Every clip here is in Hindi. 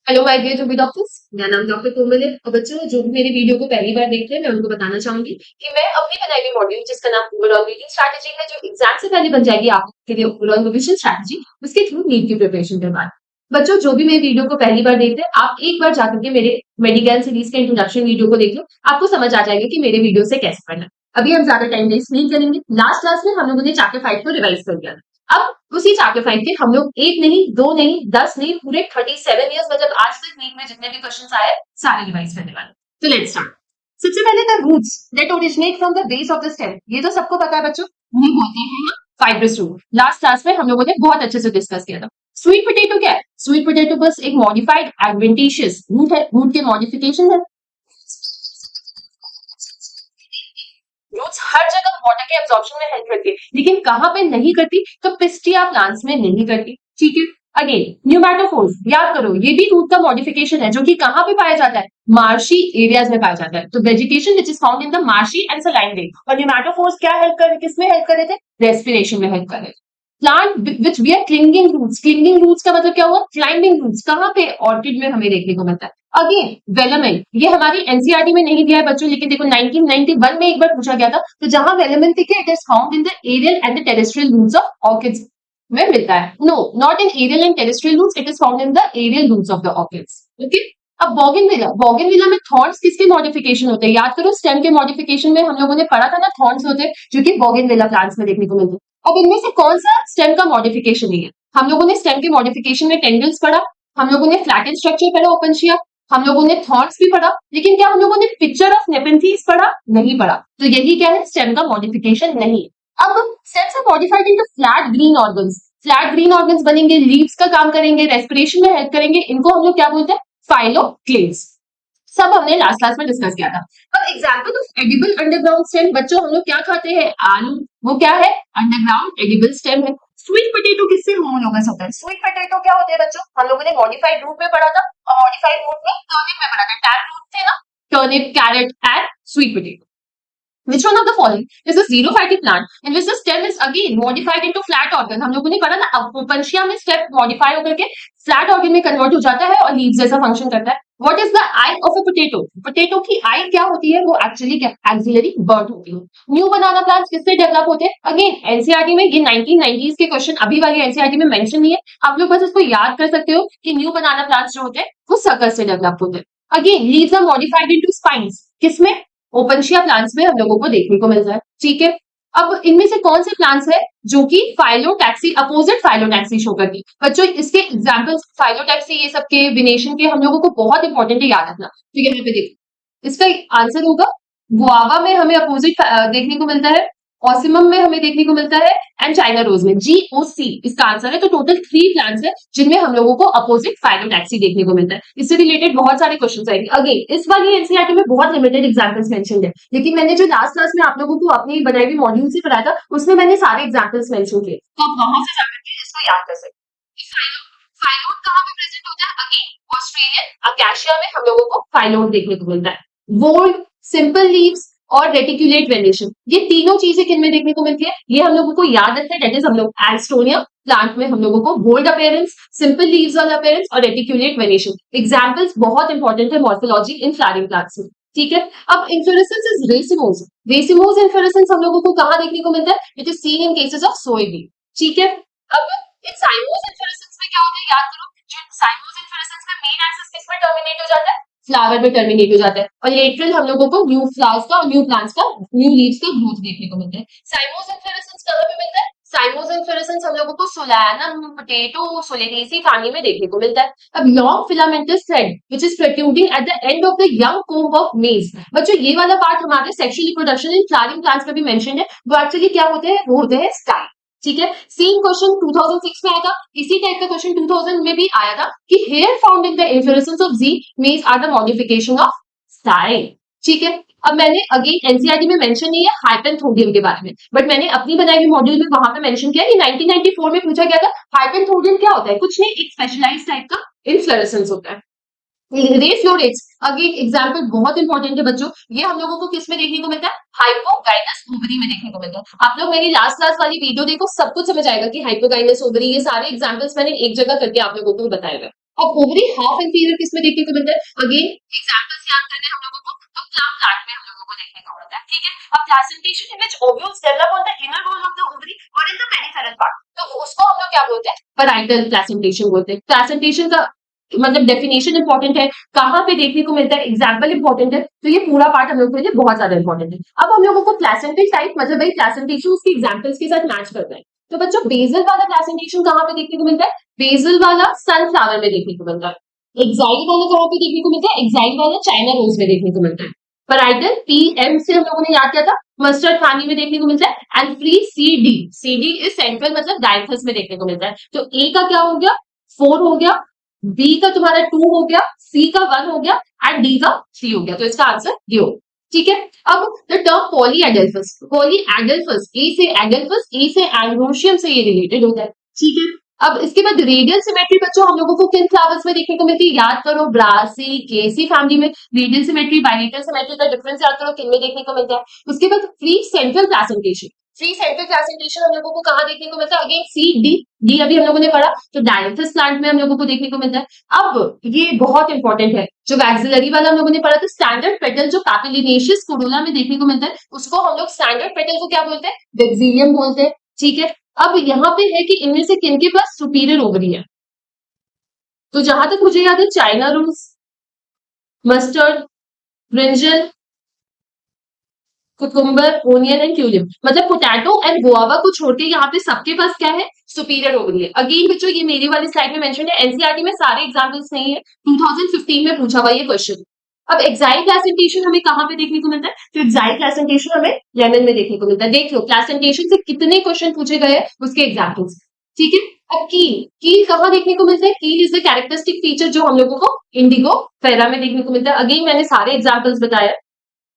Hello my dear to be doctors. मेरा नाम डॉक्टर कोमल है और बच्चों जो भी मेरे वीडियो को पहली बार देख रहे हैं मैं उनको बताना चाहूंगी कि मैं अपनी बनाई हुई मॉड्यूल जिसका नाम ओवरऑल रीडिंग स्ट्रैटेजी है जो एग्जाम से पहले बन जाएगी आपके लिए ओवरऑल रिविजन स्ट्रैटेजी उसके थ्रू नीट की प्रिपरेशन करवाना। बच्चों जो भी मेरे वीडियो को पहली बार देख रहे हैं आप एक बार जाकर के मेरे मेडिकल सीरीज के इंट्रोडक्शन वीडियो को देख लो। आपको समझ आ जाएगा कि मेरे वीडियो से कैसे पढ़ना है। अभी हम ज्यादा टाइम वेस्ट नहीं करेंगे। लास्ट क्लास में हम लोगों ने चैप्टर 5 को रिवाइज कर दिया। अब उसी चैप्टर 5 के हम लोग एक नहीं दो नहीं 10 नहीं पूरे 37 ईयर्स मतलब आज तक नीट में जितने भी क्वेश्चन आए सारे रिवाइज करने वाले। तो लेट्स स्टार्ट। सबसे पहले the roots that originate from the base of the stem. ये तो सबको पता है बच्चों, उन्हें बोलते हैं फाइब्रस रूट। लास्ट क्लास में हम लोगों ने बहुत अच्छे से डिस्कस किया था। स्वीट पोटैटो क्या है? स्वीट पोटैटो बस एक मॉडिफाइड एडवेंटिशियस रूट है। रूट के मॉडिफिकेशन है। रूट्स हर जगह वाटर के एब्जॉर्प्शन में हेल्प करती है, लेकिन कहां पे नहीं करती? तो पिस्टिया प्लांट्स में नहीं करती। ठीक है। अगेन न्यूमैटोफोर्स याद करो, ये भी रूट का मॉडिफिकेशन है जो कि कहां पे पाया जाता है? मार्शी एरियाज में पाया जाता है। तो vegetation which is found in the marshy and saline lake. और न्यूमैटोफोर्स क्या हेल्प कर किसमें हेल्प कर रहे थे? रेस्पिरेशन में हेल्प कर रहे थे। Plant which bear clinging roots. Clinging roots का मतलब क्या हुआ? Climbing roots. कहां पे? ऑर्किड में हमें देखने को मिलता है। अगेन वेलमेंट, ये हमारी एनसीईआरटी में नहीं दिया है बच्चों, लेकिन देखो 1991 में एक बार पूछा गया था। तो जहां वेलमेंट दिखे it is found in the aerial and the terrestrial roots of orchids में मिलता है। No, not in aerial and terrestrial roots, it is found in the aerial roots of the orchids. Okay. अब बोगनविला, बोगनविला में थॉर्न्स किसके मॉडिफिकेशन होते हैं? याद करो स्टेम के मॉडिफिकेशन में हम लोगों ने पढ़ा था ना, थॉर्न्स होते हैं जो कि बोगनविला प्लांट्स में देखने को मिलते हैं। अब इनमें से कौन सा स्टेम का मॉडिफिकेशन नहीं है? हम लोगों ने स्टेम के मॉडिफिकेशन में टेंडल्स पढ़ा, हम लोगों ने फ्लैटेन स्ट्रक्चर पढ़ा ओपनशिया, हम लोगों ने थॉर्न्स भी पढ़ा, लेकिन क्या हम लोगों ने पिक्चर ऑफ नेपेंथीज पढ़ा? नहीं पढ़ा। तो यही क्या है? स्टेम का मॉडिफिकेशन नहीं। अब stems are modified into flat green organs. Flat green organs बनेंगे, लीव्स का काम करेंगे, रेस्पिरेशन में हेल्प करेंगे। इनको हम लोग क्या बोलते हैं? फाइलोक्लेट्स। सब हमने लास्ट क्लास में डिस्कस किया था। अब example of edible underground stem, बच्चों हम लोग क्या खाते हैं? आलू। वो क्या है? अंडरग्राउंड एडिबल स्टेम है। स्वीट पोटैटो किससे होमोलोगस होता है? स्वीट पोटैटो क्या होते हैं बच्चों? हम लोगों ने मॉडिफाइड रूट में पढ़ा था और मॉडिफाइड रूट में टर्निप में पढ़ा था। टैन रूट थे ना, turnip, carrot and sweet potato. Which one of the following is a xerophytic plant in which the stem is again modified into flat organ? हम लोगों ने पढ़ा ना, ओपनशिया में स्टेम मॉडिफाई होकर के फ्लैट ऑर्गन में कन्वर्ट हो जाता है और लीव्स जैसा फंक्शन करता है। What is the eye of a potato? Potato की आई क्या होती है? वो एक्चुअली क्या? एक्सिलरी बर्ड होती है। न्यू बनाना प्लांट्स किससे डेवलप होते हैं? अगेन एनसीईआरटी में ये 1990s के क्वेश्चन अभी वाली एनसीईआरटी में मेंशन नहीं है। आप लोग बस इसको याद कर सकते हो कि न्यू बनाना प्लांट्स जो होते हैं वो सर्कल से डेवलप होते हैं। Again leaves are modified into spines. किसमें? ओपनशिया प्लांट्स में हम लोगों को देखने को मिलता है। ठीक है। अब इनमें से कौन से प्लांट्स है जो कि फाइलोटैक्सी, अपोजिट फाइलोटैक्सी शो करती है? बच्चों इसके एग्जांपल्स फाइलोटैक्सी ये सब के, विनेशन के, हम लोगों को बहुत इंपॉर्टेंट है याद रखना। तो यहाँ पे देखो इसका आंसर होगा गुआवा में हमें अपोजिट देखने को मिलता है, ऑसिमम में हमें देखने को मिलता है एंड चाइना रोज में। GOC इसका आंसर है। तो टोटल 3 प्लांट्स है जिनमें हम लोगों को अपोजिट फाइलोटैक्सी देखने को मिलता है। इससे रिलेटेड बहुत सारे क्वेश्चन आएंगे। अगेन इस वाली एनसीईआरटी में बहुत लिमिटेड एग्जांपल्स मेंशन है, लेकिन मैंने जो लास्ट क्लास में आप लोगों को अपनी बनाई हुई मॉड्यूल से पढ़ाया था उसमें मैंने सारे एग्जांपल्स मेंशन किए, तो आप वहां से जाकर के इसको याद कर सकते हैं। फाइलोड कहाँ पे प्रेजेंट होता है? अगेन ऑस्ट्रेलियन अकेशिया में हम लोगों को फाइलोड देखने को मिलता है। वोल्ड, सिंपल लीव्स और रेटिकुलेट वेनेशन, ये तीनों चीजें किन में देखने को मिलती है? ये हम लोगों को याद रखना है। दैट इज हम लोग एल्स्टोनिया प्लांट में हम लोगों को बोल्ड अपीयरेंस, सिंपल लीव्स वाला अपीयरेंस और रेटिकुलेट वेनेशन। एग्जांपल्स बहुत इंपॉर्टेंट है मॉर्फोलॉजी इन फ्लावरिंग प्लांट्स में। ठीक है। अब inflorescence is racemose. Racemose inflorescence हम लोगों को कहां देखने को मिलता है? It is seen in cases of soybean. ठीक है। अब इन साइमोस इन्फ्लोरेसेंस में क्या होता है? याद करो, जो साइमोस इन्फ्लोरेसेंस में मेन एक्सिस किस पर टर्मिनेट हो जाता है? फ्लावर में टर्मिनेट हो जाता है और लेटरल हम लोगों को न्यू फ्लावर्स का और न्यू प्लांट्स का, न्यू लीव्स का ग्रोथ देखने को मिलता है। साइमोस इन्फ्लोरेसेंस कहां पे मिलता है? साइमोस इन्फ्लोरेसेंस हम लोगों को सोलानम, पोटैटो, सोलेनेसी फैमिली में देखने को मिलता है। अब long filamentous thread which is protruding at the end of the young comb of मेज। बच्चों ये वाला पार्ट हमारे sexual reproduction in flowering plants में भी मेंशन है। वो एक्चुअली क्या होते हैं? वो होते हैं स्टाइल। ठीक है। सेम क्वेश्चन 2006 में आया था, इसी टाइप का क्वेश्चन 2000 में भी आया था कि hair found in the inflorescence of zea mays are the modification of style. ठीक है। अब मैंने अगेन एनसीईआरटी में मेंशन नहीं है हाइपेंथोडियम के बारे में, बट मैंने अपनी बनाई हुई मॉड्यूल में वहां पे मेंशन किया कि 1994 में पूछा गया था हाइपेंथोडियम क्या होता है? कुछ नहीं, एक स्पेशलाइज्ड टाइप का इन्फ्लोरेसेंस होता है। रे फ्लोरेट्स अगेन एग्जाम्पल बहुत इंपॉर्टेंट है बच्चों। ये हम लोगों को किस में देखने को मिलता है? हाइपोगाइनस ओवरी में देखने को मिलता है। आप लोग मेरी लास्ट क्लास वाली वीडियो देखो, सब कुछ समझ आएगा कि हाइपोगाइनस ओवरी, ये सारे एग्जाम्पल्स मैंने एक जगह करके आप लोगों को बताए हुए। अब ओवरी हाफ इंफीरियर किस में देखने को मिलता है? अगेन एग्जांपल्स याद करने हैं हम लोगों को, तो प्लम प्लांट में हम लोगों को देखने को मिलता है। ठीक है, अब placentation in which ovules develop on the inner wall of the ovary और इन द पेरिफेरल पार्ट, तो उसको हम लोग क्या बोलते हैं? पैराइटल प्लासेंटेशन बोलते हैं। प्लासेंटेशन का मतलब डेफिनेशन इंपॉर्टेंट है, कहाँ पे देखने को मिलता है, एग्जाम्पल इंपॉर्टेंट है, तो ये पूरा पार्ट हम लोग के लिए बहुत ज्यादा इंपॉर्टेंट है। अब हम लोगों को प्लासेंटल टाइप मतलब भाई प्लासेंटेशन उसके एग्जाम्पल्स के साथ मैच करना है। तो बच्चों बेसल वाला प्लासेंटेशन कहाँ पे देखने को मिलता है? बेसल वाला सनफ्लावर में देखने को मिलता है। एक्साइल वाला कहाँ पे देखने को मिलता है? एक्साइल वाला चाइना रोज में देखने को मिलता है। पैराइटल पीएम से हम लोगों ने याद किया था, मस्टर्ड पानी में देखने को मिलता है। And free CD, CD is central मतलब डायथस में देखने को मिलता है। तो ए का क्या हो गया? 4 हो गया, बी का तुम्हारा 2 हो गया, सी का 1 हो गया एंड डी का 3 हो गया। तो इसका आंसर ये हो। ठीक है, अब द टर्म पॉलीएडेल्फस, पॉलीएडेल्फस ए से एडेल्फस, ए से एंड्रोशियम से ये रिलेटेड होता है। ठीक है, अब इसके बाद रेडियल सिमेट्री बच्चों हम लोगों को किन फ्लावर्स में देखने को मिलती है? याद करो, ब्रासी केसी फैमिली में रेडियल सिमेट्री बाइलेटरल सिमेट्री का डिफरेंस याद करो, किन में देखने को मिलता है। उसके बाद free central placentation, free central placentation हम लोगों को कहाँ देखने को मिलता है? अगेन सी डी, डी अभी हम लोगों ने पढ़ा, तो डायथस प्लांट में हम लोगों को देखने को मिलता है। अब ये बहुत इंपॉर्टेंट है, जो वैक्सिलरी वाला हम लोगों ने पढ़ा था, स्टैंडर्ड पेटल जो पैपिलिनेशियस कोरोला में देखने को मिलता है, उसको हम लोग स्टैंडर्ड पेटल को क्या बोलते हैं? वेक्सीलियम बोलते हैं। ठीक है, अब यहाँ पे है कि इनमें से किनके पास सुपीरियर ओवरी है? तो जहां तक मुझे याद है, China rose, mustard, brinjal, cucumber, onion and tulip, मतलब पोटैटो एंड गुआवा को छोड़ के यहाँ पे सबके पास क्या है? सुपीरियर ओवरी है। अगेन बच्चों ये मेरी वाली स्लाइड में मेंशन है, एनसीईआरटी में सारे एग्जांपल्स नहीं है, 2015 में पूछा हुआ ये क्वेश्चन। अब एक्साइल प्लेसेंटेशन हमें कहाँ पे देखने को मिलता है? तो एक्साइल प्लेसेंटेशन हमें लेमन में देखने को मिलता है। देख लो प्लेसेंटेशन से कितने क्वेश्चन पूछे गए हैं, उसके एग्जाम्पल्स। ठीक है, अब कील, कील कहाँ देखने को मिलता है? कील इज द कैरेक्टरिस्टिक फीचर जो हम लोगों को इंडिगो फेरा में देखने को मिलता है। अगेन मैंने सारे एग्जाम्पल्स बताया।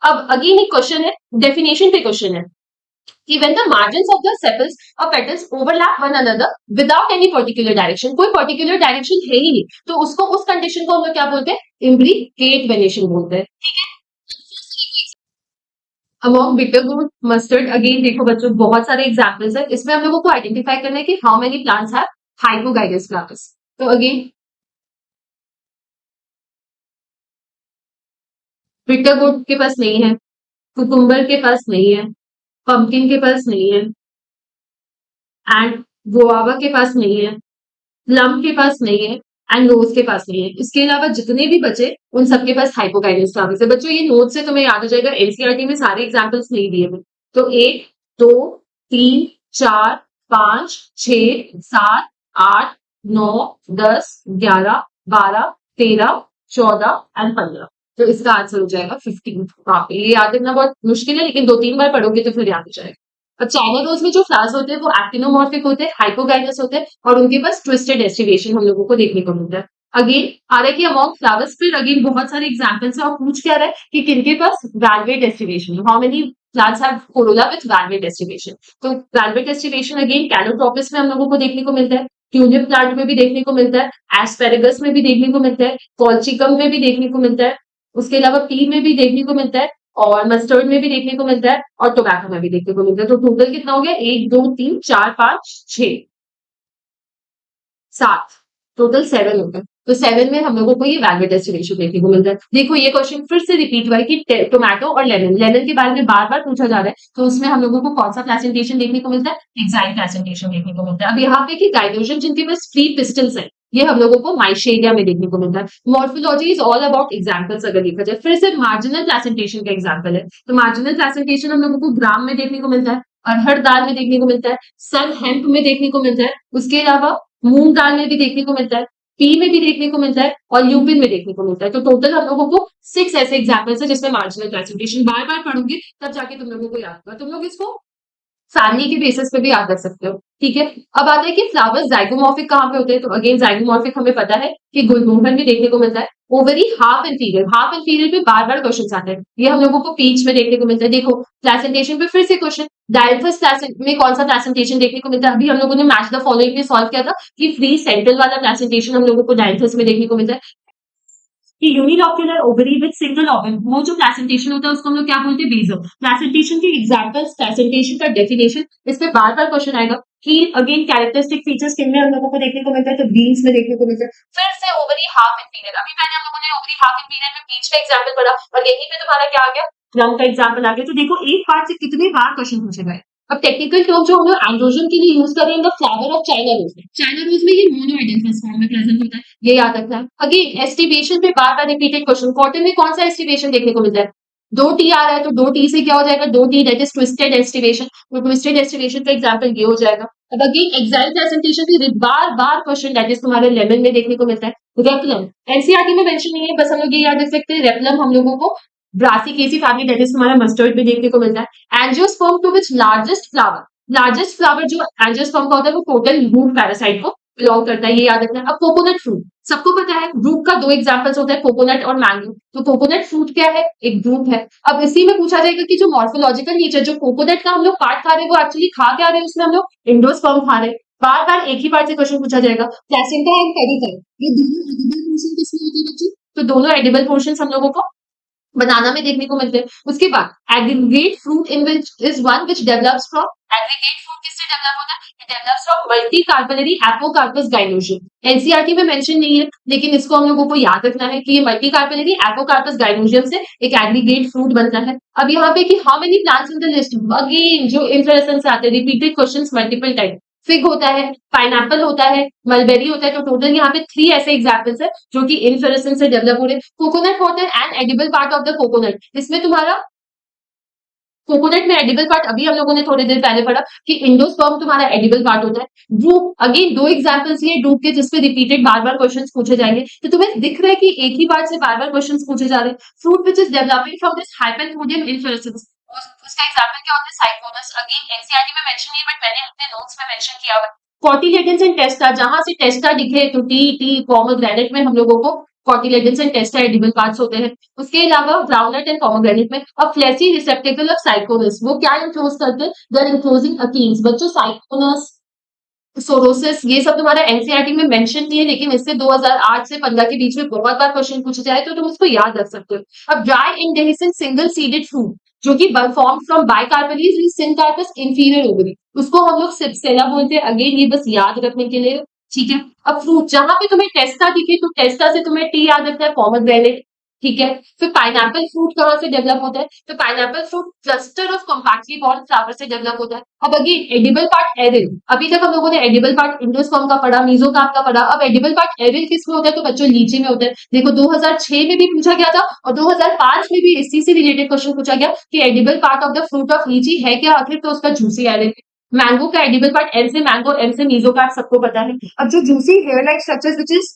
अब अगेन एक क्वेश्चन है, डेफिनेशन पे क्वेश्चन है कि when the margins of the sepals or petals overlap one another without any particular direction, कोई particular direction है ही नहीं, तो उसको उस कंडीशन को हम लोग क्या बोलते हैं? इम्ब्रिकेट वेनेशन बोलते हैं। अमॉन्ग बिटर गोट, मस्टर्ड, अगेन देखो बच्चों बहुत सारे एग्जाम्पल्स है, इसमें हम लोगों को आइडेंटिफाई करना है कि how many plants have hypogynous flowers. तो अगेन बिटर गोट के पास नहीं है, कुकुम्बर के पास नहीं है, पंपकिन के पास नहीं है, एंड गुआवा के पास नहीं है, प्लम के पास नहीं है एंड रोज के पास नहीं है। इसके अलावा जितने भी बचे उन सबके पास हाइपोकाइनेस फ्लावर्स है। बच्चों ये नोट से तुम्हें याद हो जाएगा, एनसीईआरटी में सारे एग्जांपल्स नहीं दिए हुए। तो 1 2 3 4 5 6 7 8 9 10 11 12 13 14 एंड 15। तो इसका आंसर हो जाएगा 15। वहां पे ये याद रखना बहुत मुश्किल है, लेकिन 2-3 बार पढ़ोगे तो फिर याद हो जाएगा। और चाइना रोज में जो फ्लावर्स होते हैं वो एक्टिनोमॉर्फिक होते हैं, हाइपोगाइनस होते हैं और उनके पास ट्विस्टेड एस्टिवेशन हम लोगों को देखने को मिलता है। अगेन आ रहा है कि अमॉन्ग फ्लावर्स फिर अगेन बहुत सारे एग्जांपल्स है और पूछ क्या रहा है कि किनके पास valvate aestivation, how many plants have corolla with valvate aestivation. तो वैल्वेट एस्टिवेशन अगेन कैलोट्रोपिस में हम लोगों को देखने को मिलता है, ट्यूलिप प्लांट में भी देखने को मिलता है, एस्पेरेगस में भी देखने को मिलता है, कॉल्चिकम में भी देखने को मिलता है, उसके अलावा पी में भी देखने को मिलता है और मस्टर्ड में भी देखने को मिलता है और टोबैको में भी देखने को मिलता है। तो टोटल कितना हो गया? 1 2 3 4 5 6 7, टोटल 7 हो गए। तो 7 में हम लोगों को ये वैल्वेट एस्टिवेशन देखने को मिलता है। देखो ये क्वेश्चन फिर से रिपीट हुआ है कि टोमेटो और लेमन, लेमन के बारे में बार बार पूछा जा रहा है, तो उसमें हम लोगों को कौन सा प्लेसेंटेशन देखने को मिलता है? एक्साइल प्लेसेंटेशन देखने को मिलता है। अब यहाँ पे कि गाइडोजन जिनके पास फ्री पिस्टल्स है, ये हम लोगों को माइशेरिया में देखने को मिलता है। Morphology is all about examples अगर देखा जाए। फिर से मार्जिनल प्लेसेंटेशन का एग्जाम्पल है, तो मार्जिनल प्लेसेंटेशन हम लोगों को ग्राम में देखने को मिलता है, अरहर दाल में देखने को मिलता है, सन हेम्प में देखने को मिलता है, उसके अलावा मूंग दाल में भी देखने को मिलता है, पी में भी देखने को मिलता है और ल्यूपिन में देखने को मिलता है। तो टोटल हम लोगों को 6 ऐसे एग्जाम्पल्स है जिसमें मार्जिनल क्लासिफिकेशन बार बार पढ़ोगे तब जाके तुम लोगों को याद होगा। तुम लोग इसको फैमिली के बेसिस पे भी याद रख सकते हो। ठीक है, अब आता है कि फ्लावर्स जाइगोमॉर्फिक कहाँ पे होते हैं? तो अगेन जाइगोमॉर्फिक हमें पता है कि गुलमोहर भी देखने को मिलता है। Ovary half inferior, half inferior पे बार बार क्वेश्चन आते हैं, ये हम लोगों को पीच में देखने को मिलता है। देखो प्लेसेंटेशन पे फिर से क्वेश्चन, डायथस में कौन सा प्लेसेंटेशन देखने को मिलता है? अभी हम लोगों ने मैच द फॉलोइंग में सॉल्व किया था कि फ्री सेंट्रल वाला प्लेसेंटेशन हम लोगों को डायथस में देखने को मिलता है। कि unilocular ovary with single ovum, वो जो प्रेजेंटेशन होता है उसको हम लोग क्या बोलते हैं, बेजो। प्रेजेंटेशन के एग्जांपल्स, प्रेजेंटेशन का डेफिनेशन, इस पे बार बार क्वेश्चन आएगा कि अगेन कैरेक्टरिस्टिक फीचर्स किन में हम लोगों को देखने को मिलता है, तो बीन्स में देखने को मिलता है। फिर से ओवरी हाफ इन पीरियड, अभी मैंने हम लोगों ने ओवरी हाफ इन पीरियड में बीच का एग्जाम्पल पढ़ा और यहीं पे तुम्हारा क्या आ गया, प्लम का एग्जाम्पल आ गया। तो देखो एक पार्ट से कितनी बार क्वेश्चन पूछे गए। अब टेक्निकल टर्म जो हम लोग एंड्रोजन के लिए यूज कर रहे हैं, फ्लावर ऑफ चाइना रोज में, चाइना रोज में ये मोनोइडेंटिस फॉर्म में प्रेजेंट होता है, ये याद रखना है। अगेन एस्टिवेशन पे बार बार रिपीटेड क्वेश्चन, कॉटन में कौन सा एस्टिवेशन देखने को मिलता है, दो टी आ रहा है तो दो टी से क्या हो जाएगा, दो T, that is twisted aestivation. तो ट्विस्टेड एस्टिवेशन का एग्जांपल ये हो जाएगा। अब अगेन एक्साइल प्रेजेंटेशन भी बार बार क्वेश्चन, दैट इज तुम्हारे लेमन में देखने को मिलता है। रेपलम एनसीईआरटी में मेंशन नहीं है, बस हम लोग ये याद रख सकते हैं, रेपलम हम लोगों को ब्रासिकेसी फैमिली, दैट इज तुम्हारा मस्टर्ड में देखने को मिलता है। Angiosperm to which largest flower, largest flower जो एंजियोस्पर्म का होता है वो टोटल रूट पैरासाइट को बिलोंग करता है, ये याद रखना है। अब कोकोनट फ्रूट सबको पता है, ग्रुप का दो एग्जांपल्स होता है, कोकोनट और मैंगो। तो कोकोनट फ्रूट क्या है, एक ग्रुप है। अब इसी में पूछा जाएगा कि जो मॉर्फोलॉजिकल नेचर, जो कोकोनट का हम लोग पार्ट खा रहे हैं वो एक्चुअली खा क्या रहे हैं, उसमें हम लोग इंडोस्पर्म खा रहे हैं। बार बार एक ही पार्ट से क्वेश्चन पूछा जाएगा। प्लेसेंटा एंड पेरिकाइल, ये दोनों एडिबल पोर्शन किसमें होते हैं बच्चों, तो दोनों एडिबल पोर्शन हम लोगों को बनाना में देखने को मिलते हैं। उसके बाद aggregate fruit in which is one which develops from, aggregate fruit किससे डेवलप होता है, it develops from multi Carbonari apocarpous gynoecium. NCERT में मेंशन नहीं है लेकिन इसको हम लोगों को याद रखना है कि ये मल्टी कार्बोनरी एपोकार्पस गाइनोसियम से एक एग्रीगेट फ्रूट बनता है। अब यहाँ पे कि how many plants in the list, again जो इंफ्लोरेसेंस से आते हैं, repeated questions multiple time. Fig होता है, पाइनएप्पल होता है, मलबेरी होता है, तो टोटल यहाँ पे 3 ऐसे एग्जांपल्स है जो कि इनफ्लोरेसेंस से डेवलप हो रहे हैं। कोकोनट होता है an edible part of the coconut, इसमें तुम्हारा कोकोनट में एडिबल पार्ट अभी हम लोगों ने थोड़ी देर पहले पढ़ा कि इंडोस्पर्म तुम्हारा एडिबल पार्ट होता है। ड्रूप, अगेन दो एग्जांपल्स ये ड्रूप के जिसपे रिपीटेड बार बार क्वेश्चंस पूछे जाएंगे, तो तुम्हें दिख रहा है कि एक ही पार्ट से बार बार क्वेश्चंस पूछे जा रहे हैं। Fruit which is developing from this hypanthodium inflorescence, उसका एग्जांपल क्या होता है, साइकोनस। अगेन एनसीईआरटी में मेंशन नहीं है बट मैंने अपने नोट्स में मेंशन किया हुआ है। कॉटिलेडन्स एंड टेस्टा, जहां से टेस्टा दिखे तो टी टी पोमेग्रेनेट में हम लोगों को कॉटिलेडन्स एंड टेस्टा एडिबल पार्ट्स होते हैं। उसके अलावा ग्राउंडनट एंड पोमेग्रेनेट में अब फ्लैसी रिसेप्टेकल ऑफ साइकोनस, वो क्या इंक्लोज करते हैं, दे आर इंक्लोजिंग अकीन्स। बच्चों साइकोनस, सोरोसिस, ये सब तुम्हारा एनसीईआरटी में मेंशन नहीं है लेकिन इससे 2008 से 15 के बीच में बहुत बार क्वेश्चन पूछे जाए तो तुम उसको याद रख सकते हो। अब dry indehiscent single seeded fruit जो कि form from bicarpellary syncarpous inferior ovary, उसको हम लोग सिप्सेला बोलते हैं। अगेन ये बस याद रखने के लिए, ठीक है। अब फ्रूट जहां पे तुम्हें टेस्टा दिखे तो टेस्टा से तुम्हें टी याद रखना है, पोमेग्रेनेट, ठीक है। फिर पाइनएप्पल फ्रूट कहाँ से डेवलप होता है, तो pineapple fruit cluster of compactly bond flower से डेवलप होता है। अब अगेन एडिबल पार्ट एरिल, अभी तक हम लोगों ने एडिबल पार्ट इंडोस्पर्म का पढ़ा, मीजोकार्प का पढ़ा। अब एडिबल पार्ट एरिल किस में होता है, तो बच्चों लीची में होता है। देखो 2006 में भी पूछा गया था और 2005 में भी इसी से रिलेटेड क्वेश्चन पूछा गया कि edible part of the fruit of lychee है क्या आखिर, तो उसका जूसी एरिल। मैंगो का एडिबल पार्ट एम से मैंगो, एम से मीजोकार्प, सबको पता है। अब जो juicy hair like structures which is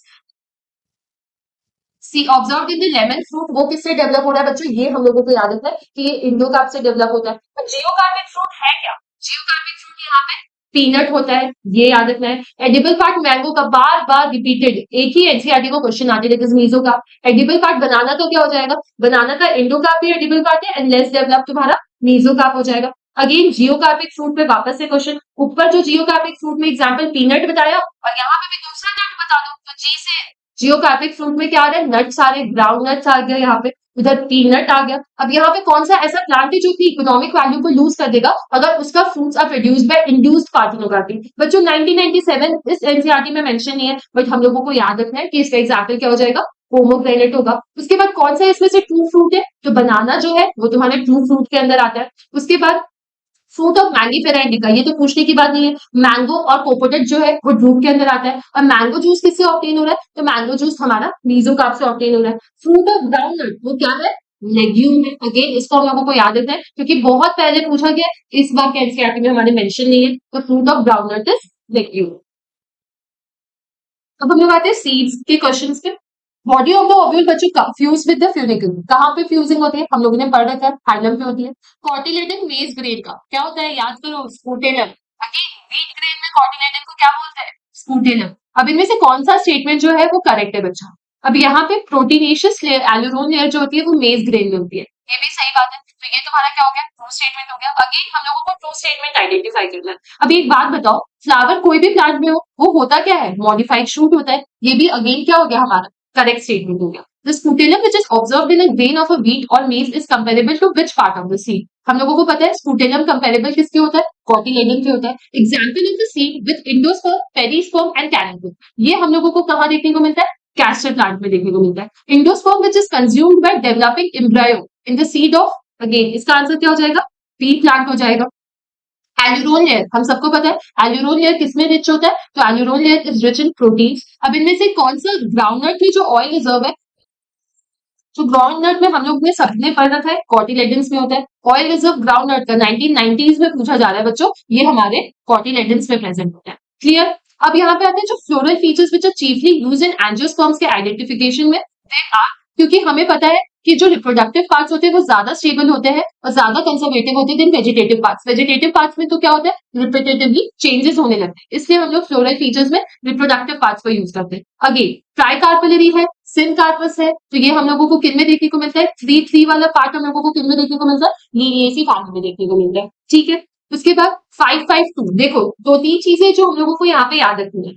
see observe in the lemon fruit, वो किससे डेवलप हो रहा है बच्चों, ये हम लोगों को याद रखना है कि ये इंडोकार्प से डेवलप होता है। तो जियोकार्पिक फ्रूट है क्या, जियोकार्पिक फ्रूट यहाँ पे पीनट होता है, ये याद रखना है। एडिबल पार्ट मैंगो का बार बार रिपीटेड एक ही एनसीईआरटी को क्वेश्चन आते हैं, मीजो का। एडिबल पार्ट बनाना तो क्या हो जाएगा, बनाना का इंडोकार्प ही एडिबल पार्ट है एंड लेस डेवलप तुम्हारा मीजोकार्प हो जाएगा। अगेन जियोकार्पिक फ्रूट पे वापस से क्वेश्चन, ऊपर जो जियोकार्पिक फ्रूट में एग्जांपल पीनट बताया और यहाँ पे भी दूसरा नट बता दो, तो जी से जियोकार्पिक फ्रूट में क्या आ रहा है, नट्स आ रहे, ग्राउंड नट्स आ गया यहाँ पे, उधर पीनट आ गया। अब यहाँ पे कौन सा ऐसा प्लांट है जो कि इकोनॉमिक वैल्यू को लूज कर देगा अगर उसका fruits are produced by induced parthenocarpy. बच्चों 1997 इस एनसीईआरटी में मेंशन नहीं है बट हम लोगों को याद रखना है कि इसका एग्जाम्पल क्या हो जाएगा, पोमोग्रेनेट होगा। उसके बाद कौन सा इसमें से ट्रू फ्रूट है, तो बनाना जो है वो तुम्हारे ट्रू फ्रूट के अंदर आता है। उसके बाद फ्रूट ऑफ मैंगीफेरा इंडिका, ये तो पूछने की बात नहीं है। मैंगो और कोकोनट जो है वो ड्रूप के अंदर आता है। और मैंगो जूस किससे ऑब्टेन हो रहा है, तो मैंगो जूस हमारा मीजोकार्प से ऑब्टेन हो रहा है। फ्रूट ऑफ ग्राउंडनट वो क्या है, लेग्यूम है। अगेन इसको हम लोगों को याद रखना है क्योंकि बहुत पहले पूछा गया, इस बार के एनसीईआरटी में हमारे मेंशन नहीं है। तो fruit of groundnut is legume. अब हम लोग आते हैं सीड्स के क्वेश्चंस पे। बॉडी ऑफ द ओव्यूल बच्चों फ्यूज विद द फ्यूनिकल, कहाँ पे फ्यूजिंग होती है, हम लोगों ने पढ़ रखा है, फाइलम पे होती है। कॉटिलेडन मेज ग्रेन का क्या होता है, याद करो, स्पूटेलम। अगेन व्हीट ग्रेन में कॉटिलेडन को क्या बोलते हैं, स्पूटेलम। अब इनमें से कौन सा स्टेटमेंट जो है वो करेक्ट है बच्चा, अब यहाँ पे प्रोटीनेशियस लेयर, एलुरोन लेयर जो होती है वो मेज ग्रेन में होती है, ये भी सही बात है। तो ये तुम्हारा क्या हो गया, ट्रू स्टेटमेंट हो गया। अगेन हम लोगों को ट्रू स्टेटमेंट आइडेंटिफाई करना है। अब एक बात बताओ, फ्लावर कोई भी प्लांट में हो वो होता क्या है, मॉडिफाइड शूट होता है, ये भी अगेन क्या हो गया हमारा करेक्ट स्टेटमेंट हो गया। The scutellum which is observed in a grain of a wheat और maize is comparable to which part of the seed? हम लोगों को पता है स्पूटेलम कंपेरेबल किसके होता है? कॉटिलेडन के होता है। Example of the seed with endosperm, perisperm and caruncle, ये हम लोगों को कहां देखने को मिलता है? कैस्टर प्लांट में देखने को मिलता है। Endosperm which is consumed by developing embryo in the seed of, again इसका आंसर क्या हो जाएगा? पी प्लांट हो जाएगा। एल्यूरोन लेयर, हम सबको पता है एल्यूरोन लेयर किसमें रिच होता है? तो aleurone layer is rich in proteins. अब इनमें से कौन सा ग्राउंडनट में जो ऑयल रिजर्व है, जो ग्राउंडनट में हम लोग ने सबने पढ़ रखा है कॉटिलेडन्स में होता है। ऑयल रिजर्व ग्राउंडनट का 1990s में पूछा जा रहा है बच्चों, ये हमारे कॉटिलेडन्स में प्रेजेंट होता है। क्लियर? अब यहाँ पे आते हैं जो floral features which are chiefly used in angiosperms के आइडेंटिफिकेशन में, दे आर, क्योंकि हमें पता है कि जो रिप्रोडक्टिव पार्ट्स होते हैं वो ज्यादा स्टेबल होते हैं और ज्यादा कंजर्वेटिव होते हैं than vegetative parts. Vegetative parts में तो क्या होता है? रिपीटेटिवली चेंजेस होने लगते हैं, इसलिए हम लोग फ्लोरल फीचर्स में रिप्रोडक्टिव पार्ट्स को यूज करते हैं। अगेन ट्राइकार्पेलरी है, सिनकार्पस है, तो ये हम लोगों को किन में देखने को मिलता है? 3 वाला पार्ट हम लोगों को किन में देखने को मिलता है? लीनिएसी फैमिली में देखने को मिलता है। ठीक है, उसके बाद 552, देखो 2-3 चीजें जो हम लोगों को यहाँ पे याद रखनी है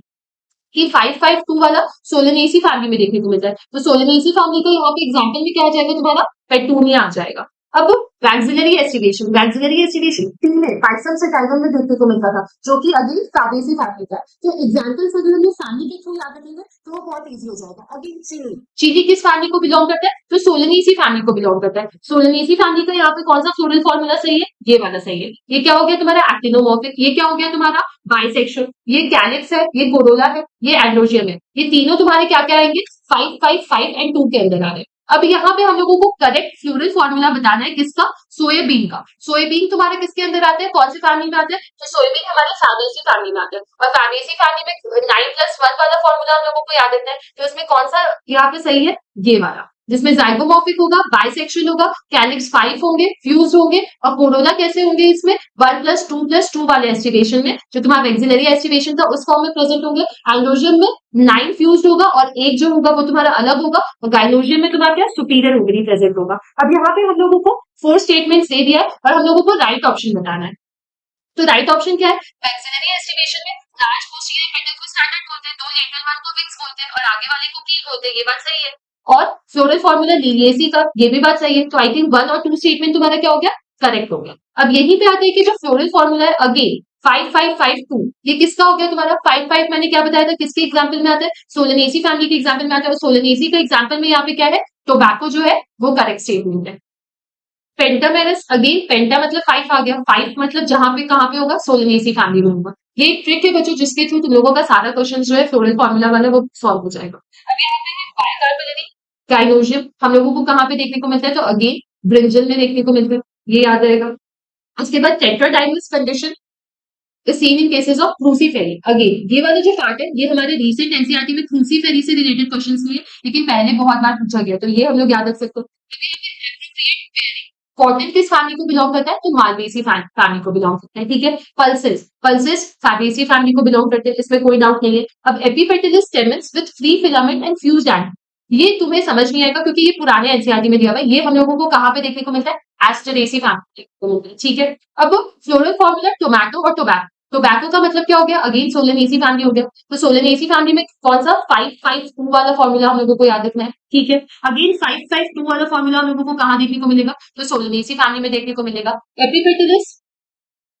कि 552 वाला सोलेनेसी फैमिली में देखने को मिलता है। तो सोलेनेसी फैमिली का यहाँ पे एग्जांपल में क्या आ जाएगा तुम्हारा? पेटूनिया आ जाएगा। अब vexillary aestivation, vexillary aestivation female Pisum से टाइगर में देखने को मिलता था, जो कि अगेन फैबेसी फैमिली का है। तो एग्जांपल्स अगर हम फैमिली के थ्रू याद रखेंगे तो वो बहुत इजी हो जाएगा। अगेन चिली, चिली किस फैमिली को बिलोंग करता है? तो सोलेनेसी फैमिली को बिलोंग करता है। सोलेनेसी फैमिली का यहाँ पे कौन सा फ्लोरल फॉर्मूला सही है? ये वाला सही है। ये क्या हो गया तुम्हारा? एक्टिनोमॉर्फिक। ये क्या हो गया तुम्हारा? बाइसेक्सुअल। ये कैलिक्स है, ये कोरोला है, ये एंड्रोजियम है। ये तीनों तुम्हारे क्या क्या आएंगे? 555 एंड 2 के अंदर आ रहे हैं। अब यहाँ पे हम लोगों को करेक्ट फ्लोरल फॉर्मूला बताना है किसका? सोयाबीन का। सोयाबीन तुम्हारे किसके अंदर आते हैं? कौन सी फैमिली में आते हैं? तो सोयाबीन हमारे फैबेसी फैमिली में आते हैं और फैबेसी फैमिली में 9+1 वाला फॉर्मूला हम लोगों को याद रखना है। तो इसमें कौन सा यहाँ पे सही है? ये वाला, जिसमें जाइगोमॉर्फिक होगा, बाइसेक्सुअल होगा, कैलिक्स 5 होंगे, फ्यूज होंगे और कोरोला कैसे होंगे? इसमें 1+2+2 वाले एस्टिवेशन में, जो तुम्हारा एक्सिलरी एस्टिवेशन था उस फॉर्म में प्रेजेंट होंगे। एंड्रोजियम में 9 फ्यूज होगा और एक जो होगा वो तुम्हारा अलग होगा और गाइनोजियम में तुम्हारा क्या? सुपीरियर ओवरी प्रेजेंट होगा। अब यहाँ पे हम लोगों को 4 स्टेटमेंट्स दे दिया है और हम लोगों को राइट ऑप्शन बताना है। तो राइट ऑप्शन क्या है? एक्सिलरी एस्टिवेशन में लार्ज पोस्टीरियर पेटल को स्टैंडर्ड बोलते हैं, 2 लेटरल वन को विंग्स बोलते हैं और आगे वाले को कील बोलते हैं। ये बात सही है। और फ्लोरल फॉर्मूला लीलिएसी का, ये भी बात सही है। तो आई थिंक 1 और 2 स्टेटमेंट तुम्हारा क्या हो गया? करेक्ट हो गया। अब यहीं पे आते हैं कि जो फ्लोरल फॉर्मूला है अगेन 5552, ये किसका हो गया तुम्हारा? 55 मैंने क्या बताया था किसके एग्जाम्पल में आता है? सोलेनेसी फैमिली के एग्जाम्पल में आता है और सोलेनेसी का एग्जाम्पल में यहाँ पे क्या है? टोबैको जो है वो करेक्ट स्टेटमेंट है। पेंटामेरस, अगेन पेंटा मतलब 5 आ गया। 5 मतलब जहां पे कहां पे होगा? सोलेनेसी फैमिली में होगा। ये एक ट्रिक है बच्चों जिसके थ्रू तुम लोगों का सारा क्वेश्चन जो है फ्लोरल फॉर्मूला वाला वो सॉल्व हो जाएगा। अब यहाँ पे है बायोकार्बोनेरी गाइनोजियम, हम लोगों को कहां पे देखने को मिलता है? तो अगेन ब्रिंजल में देखने को मिलता है, ये याद रहेगा। उसके बाद tetradynamous condition is seen in cases of Cruciferae. Again ये वाला जो पार्ट है ये हमारे रिसेंट एनसीईआरटी में क्रूसीफेरी से रिलेटेड क्वेश्चंस लिए, लेकिन पहले बहुत बार पूछा गया, तो ये हम लोग याद रख सकते हो। कॉटन किस फैमिली को बिलोंग करता है? तो मालवेसी फैमिली को बिलोंग करता है। ठीक है। पल्सेस, पल्सेस फैबेसी फैमिली को बिलोंग करते हैं, इसमें कोई डाउट नहीं है। अब epipetalous stamens with free filament and fused end, ये तुम्हें समझ नहीं आएगा क्योंकि ये पुराने एनसीईआरटी में दिया हुआ है। ये हम लोगों को कहां पे देखने को मिलता है? एस्टरेसी फैमिली को मिलता है। ठीक है। अब फ्लोरल फॉर्मूला टोमेटो और टोबैको, टोबैको का मतलब क्या हो गया? अगेन सोलेनेसी फैमिली हो गया। तो सोलेनेसी फैमिली में कौन सा? 552 वाला फॉर्मूला हम लोगों को याद रखना है। ठीक है। अगेन 552 वाला फॉर्मूला हम लोगों को कहां देखने को मिलेगा? तो सोलेनेसी फैमिली में देखने को मिलेगा। एपिपेटिलस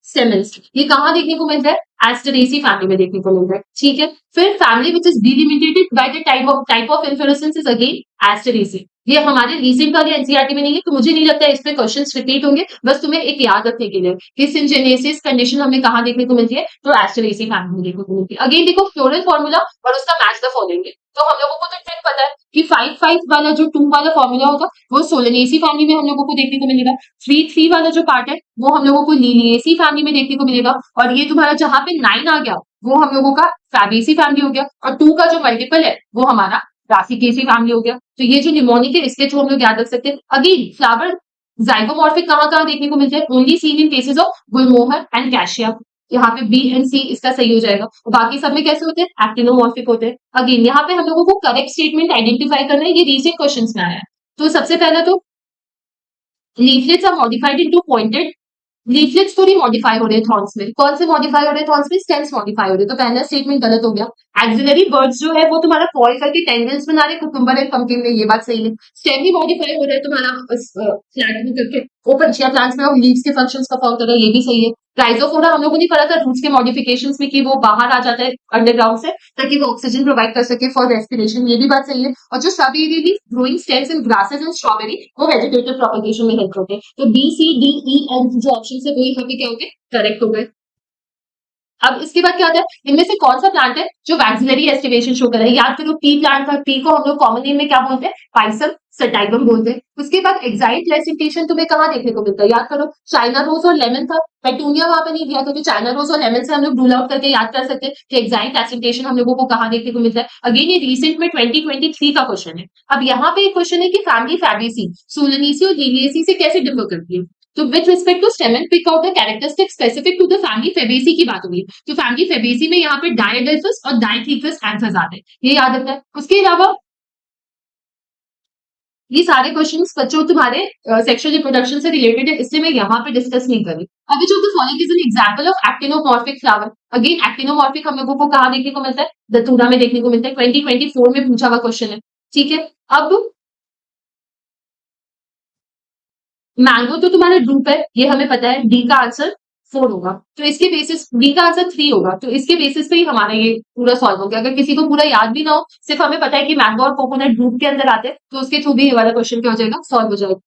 सेमेंस, ये कहां देखने को मिलता है? एस्टरेसी फैमिली में देखने को मिलता है। ठीक है। फिर family which is delimitated by the type of inflorescence is again Asteraceae. ये हमारे रिसेंट वाले एनसीईआरटी में नहीं है, तो मुझे नहीं लगता है इसमें क्वेश्चंस रिपीट होंगे, बस तुम्हें एक याद रखने के लिए कि सिंजेनेसिस कंडीशन हमें कहां देखने को मिलती है? तो एस्टरेसी फैमिली में देखने को मिलती है। अगेन देखो फ्लोरल फॉर्मूला और उसका मैच द फॉलोइंग है, तो हम लोगों को तो ट्रिक पता है कि 5 वाला जो 2 वाला फॉर्मूला होगा वो सोलेनेसी फैमिली में हम लोगों को देखने को मिलेगा। 3 वाला जो पार्ट है वो हम लोगों को लीनिएसी फैमिली में देखने को मिलेगा और ये तुम्हारा जहां पे 9 आ गया वो हम लोगों का फैबेसी फैमिली हो गया और 2 का जो मल्टीपल है वो हमारा रासिकेसी फैमिली हो गया। तो ये जो निमोनिक है इसके थ्रू हम लोग याद रख सकते हैं। अगेन फ्लावर जाइगोमॉर्फिक कहां कहां देखने को मिलता है? Only seen in cases of Gulmohar and cassia. यहाँ पे बी एंड सी इसका सही हो जाएगा और बाकी सब में कैसे होते हैं? एक्टिनोमॉर्फिक होते हैं। अगेन यहाँ पे हम लोगों को करेक्ट स्टेटमेंट आइडेंटिफाई करना है, ये रीसेंट क्वेश्चंस में आया है। तो सबसे पहला तो leaflets are modified into pointed leaflets थोड़ी मॉडिफाई हो रहे हैं थॉर्न्स में। कौन से मॉडिफाई हो रहे हैं थॉर्न्स में? स्टेम्स मॉडिफाई हो रहे हैं। तो पहला स्टेटमेंट गलत हो गया। एक्सिलरी वर्ड्स जो है वो तुम्हारा कॉल करके टेंडल्स बना रहे कुकुम्बर एंड पंकिन में, ये बात सही है। स्टेम भी मॉडिफाई हो रहा है तुम्हारा फ्लैट में करके, वो पंचिया प्लांट्स में लीव्स के फंक्शंस परफॉर्म कर रहा है, ये भी सही है। राइजोफोरा हम लोगों ने पढ़ा था रूट्स के मॉडिफिकेशंस में कि वो बाहर आ जाता है अंडरग्राउंड से ताकि वो ऑक्सीजन प्रोवाइड कर सके फॉर रेस्पिरेशन, ये भी बात सही है। और जो सब aerially growing stems in grasses and strawberry वो वेजिटेटिव प्रोपगेशन में हेल्प करते हैं। तो B C D E and जो ऑप्शन है वो यहाँ पे क्या हो गए? करेक्ट हो गए। अब इसके बाद क्या आता है? इनमें से कौन सा प्लांट है जो वैक्सिलरी एस्टिवेशन शो कर रहा है? याद करो पी प्लांट था, पी को हम लोग कॉमन नेम में क्या बोलते हैं? पाइसम सटाइवम बोलते हैं। उसके बाद एक्साइट प्रेसिपिटेशन तुम्हें कहाँ देखने को मिलता है? याद करो चाइना रोज और लेमन था, पेटूनिया वहां पे नहीं दिया, तो चाइना रोज और लेमन से हम लोग रूल आउट करके याद कर सकते हैं कि एक्साइट प्रेसिपिटेशन हम लोगों को कहाँ देखने को मिलता है। अगेन ये रिसेंट में 2023 का क्वेश्चन है। अब यहाँ पे एक क्वेश्चन है कि फैमिली फैबेसी सोलनेसी और लिलिएसी से कैसे डिफर करती है? तो with respect to stamen pick out the characteristic specific to the family Fabaceae की बात हुई। तो फैमिली फेबेसी में यहाँ पे डायडेल्फस और डाइथीकस एंथर्स आते हैं, ये याद रखना है। उसके अलावा ये सारे क्वेश्चंस बच्चों तुम्हारे सेक्सुअल रिप्रोडक्शन से रिलेटेड है, इसलिए मैं यहाँ पे डिस्कस नहीं करी। अभी जो following is an example of actinomorphic flower. Again actinomorphic हम लोगों को कहाँ देखने को मिलता है? दतूरा में देखने को मिलता है। 2024 में पूछा हुआ क्वेश्चन है। ठीक है। अब मैंगो तो तुम्हारा ड्रूप है, ये हमें पता है। डी का आंसर 4 होगा, तो इसके बेसिस डी का आंसर 3 होगा, तो इसके बेसिस पे ही हमारा ये पूरा सॉल्व हो गया। अगर किसी को पूरा याद भी ना हो, सिर्फ हमें पता है कि मैंगो और कोकोनट ड्रूप के अंदर आते हैं, तो उसके थ्रू भी ये वाला क्वेश्चन क्या हो जाएगा? सॉल्व हो जाएगा।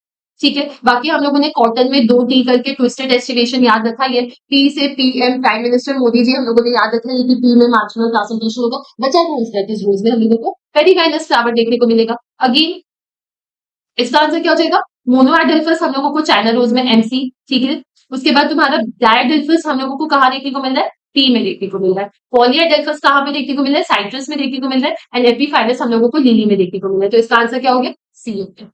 ठीक है। बाकी हम लोगों ने कॉटन में 2 टी करके ट्विस्टेड एस्टिवेशन याद रखा। ये पी से PM prime minister Modi ji हम लोगों ने याद रखा है कि पी में मार्जिनल प्रेजेंटेशन होगा। बचा रूल्स दैट इज रूल्स में हम लोगों को पेरीकाइनस फ्लावर देखने को मिलेगा। अगेन इसका आंसर क्या हो जाएगा? मोनोएडेल्फस हम लोगों को चाइना रोज में एमसी। ठीक है। उसके बाद तुम्हारा डायडेल्फस हम लोगों को कहाँ देखने को मिल रहा है? पी में देखने को मिल रहा है। पॉलीएडेल्फस कहाँ पे देखने को मिल रहा है? साइट्रस में देखने को मिल रहा है। एंड एपीफाइलस हम लोगों को लिली में देखने को मिल रहा है। तो इसका आंसर क्या हो गया? सी हो गया।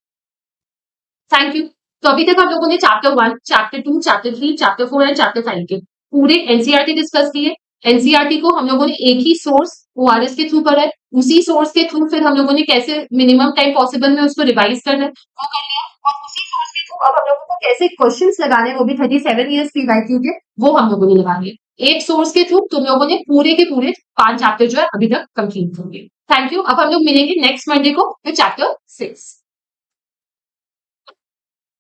Thank you. तो अभी तक हम लोगों ने chapter 1, chapter 2, chapter 3, chapter 4 and chapter 5 के पूरे एनसीईआरटी डिस्कस किए। एनसीईआरटी को हम लोगों ने एक ही सोर्स ओआरएस के थ्रू पढ़ा है। उसी सोर्स के थ्रू फिर हम लोगों ने कैसे मिनिमम टाइम पॉसिबल में उसको रिवाइज करना है वो कर लिया। और उसी सोर्स के थ्रू अब हम लोगों को कैसे क्वेश्चंस लगाने हैं, वो भी 37 ईयर्स पीवाईक्यू के, वो हम लोगों ने लगा लिए। एक सोर्स के थ्रू तुम लोगों ने पूरे के पूरे 5 चैप्टर जो है अभी तक कंप्लीट होंगे। Thank you. अब हम लोग मिलेंगे नेक्स्ट मंडे को विद चैप्टर 6।